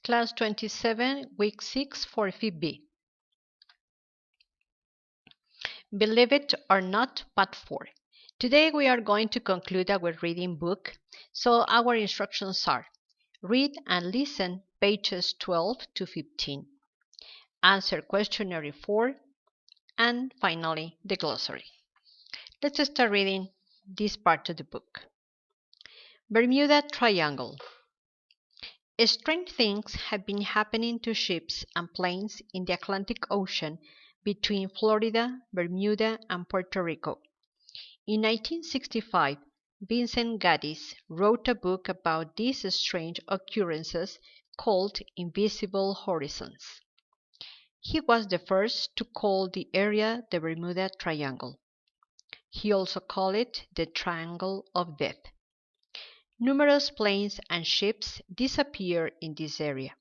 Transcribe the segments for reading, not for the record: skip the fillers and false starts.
Class 27, Week 6 for 5B. Believe it or not, Part 4. Today we are going to conclude our reading book, so our instructions are: read and listen pages 12 to 15, answer questionnaire 4, and finally the glossary. Let's start reading this part of the book. Bermuda Triangle. Strange things have been happening to ships and planes in the Atlantic Ocean between Florida, Bermuda, and Puerto Rico. In 1965, Vincent Gaddis wrote a book about these strange occurrences called Invisible Horizons. He was the first to call the area the Bermuda Triangle. He also called it the Triangle of Death. Numerous planes and ships disappear in this area.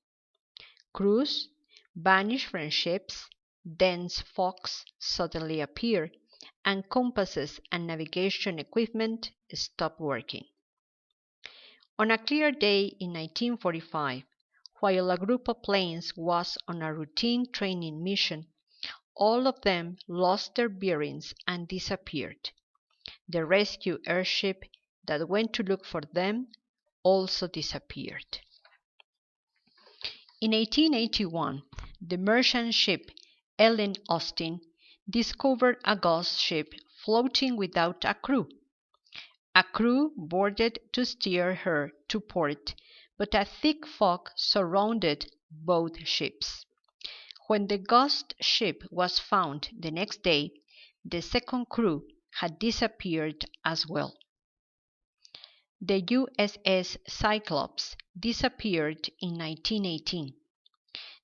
Crews vanish from ships, dense fogs suddenly appear, and compasses and navigation equipment stop working. On a clear day in 1945, while a group of planes was on a routine training mission, all of them lost their bearings and disappeared. The rescue airship that went to look for them also disappeared. In 1881, the merchant ship Ellen Austin discovered a ghost ship floating without a crew. A crew boarded to steer her to port, but a thick fog surrounded both ships. When the ghost ship was found the next day, the second crew had disappeared as well. The USS Cyclops disappeared in 1918.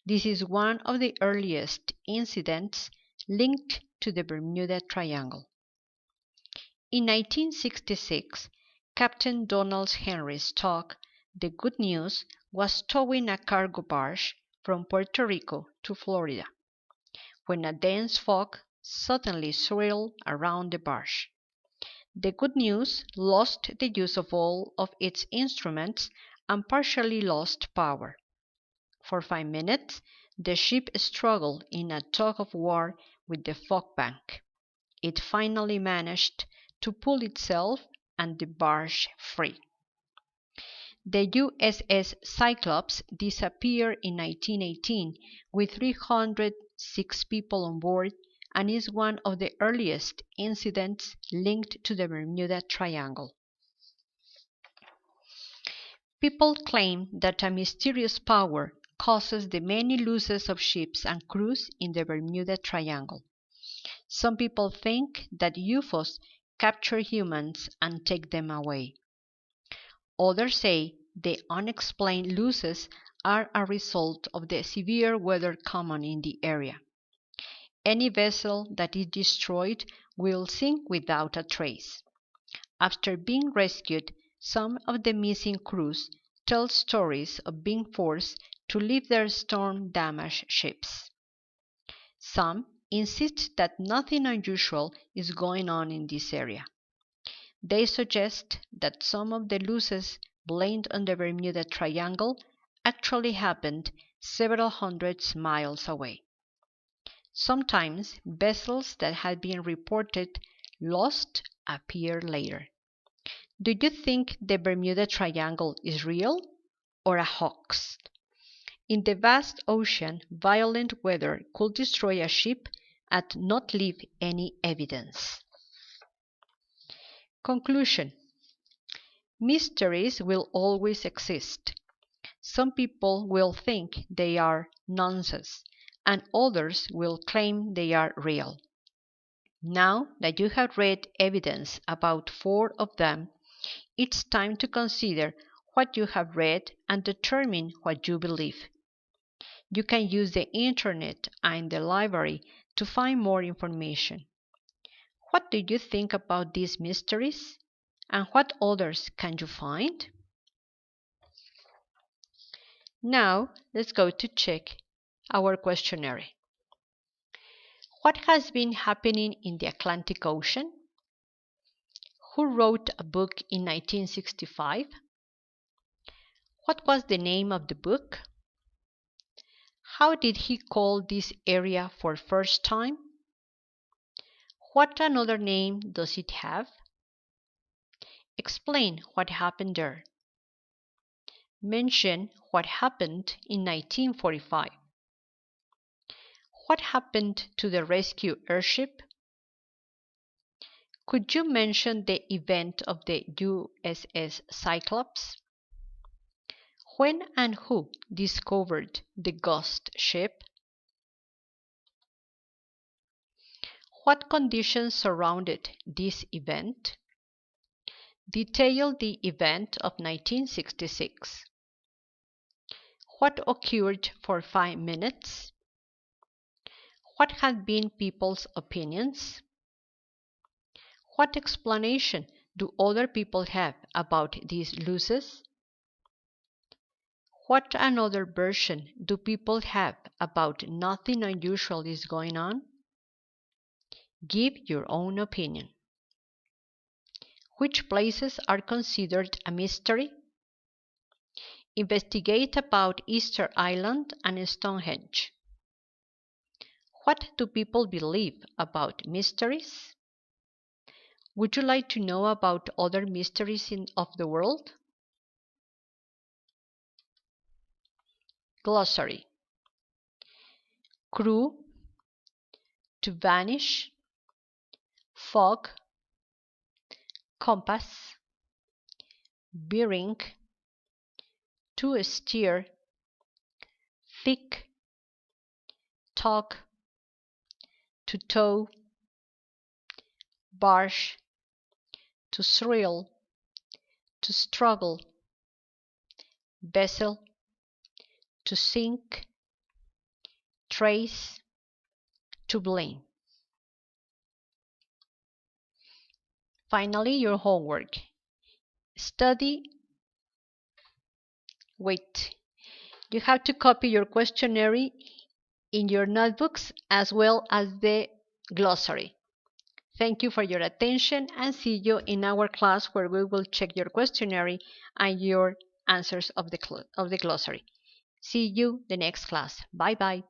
This is one of the earliest incidents linked to the Bermuda Triangle. In 1966, Captain Donald Henry Stock, the Good News, was towing a cargo barge from Puerto Rico to Florida, when a dense fog suddenly swirled around the barge. The Good News lost the use of all of its instruments and partially lost power. For 5 minutes, the ship struggled in a tug-of-war with the fog bank. It finally managed to pull itself and the barge free. The USS Cyclops disappeared in 1918 with 306 people on board and is one of the earliest incidents linked to the Bermuda Triangle. People claim that a mysterious power causes the many losses of ships and crews in the Bermuda Triangle. Some people think that UFOs capture humans and take them away. Others say the unexplained losses are a result of the severe weather common in the area. Any vessel that is destroyed will sink without a trace. After being rescued, some of the missing crews tell stories of being forced to leave their storm-damaged ships. Some insist that nothing unusual is going on in this area. They suggest that some of the losses blamed on the Bermuda Triangle actually happened several hundred miles away. Sometimes vessels that had been reported lost appear later. Do you think the Bermuda Triangle is real or a hoax? In the vast ocean, violent weather could destroy a ship and not leave any evidence. Conclusion: mysteries will always exist. Some people will think they are nonsense, and others will claim they are real. Now that you have read evidence about 4 of them, it's time to consider what you have read and determine what you believe. You can use the internet and the library to find more information. What do you think about these mysteries? And what others can you find? Now let's go to check our questionnaire. What has been happening in the Atlantic Ocean? Who wrote a book in 1965? What was the name of the book? How did he call this area for first time? What another name does it have? Explain what happened there. Mention what happened in 1945. What happened to the rescue airship? Could you mention the event of the USS Cyclops? When and who discovered the ghost ship? What conditions surrounded this event? Detail the event of 1966. What occurred for 5 minutes? What had been people's opinions? What explanation do other people have about these losses? What another version do people have about nothing unusual is going on? Give your own opinion. Which places are considered a mystery? Investigate about Easter Island and Stonehenge. What do people believe about mysteries? Would you like to know about other mysteries of the world? Glossary. Crew, to vanish, fog, compass, bearing, to steer, thick, tug, to tow, barge, to thrill, to struggle, vessel, to sink, trace, to blame. Finally, your homework. Study. Wait. You have to copy your questionnaire in your notebooks as well as the glossary. Thank you for your attention and see you in our class where we will check your questionnaire and your answers of the glossary. See you the next class. Bye bye.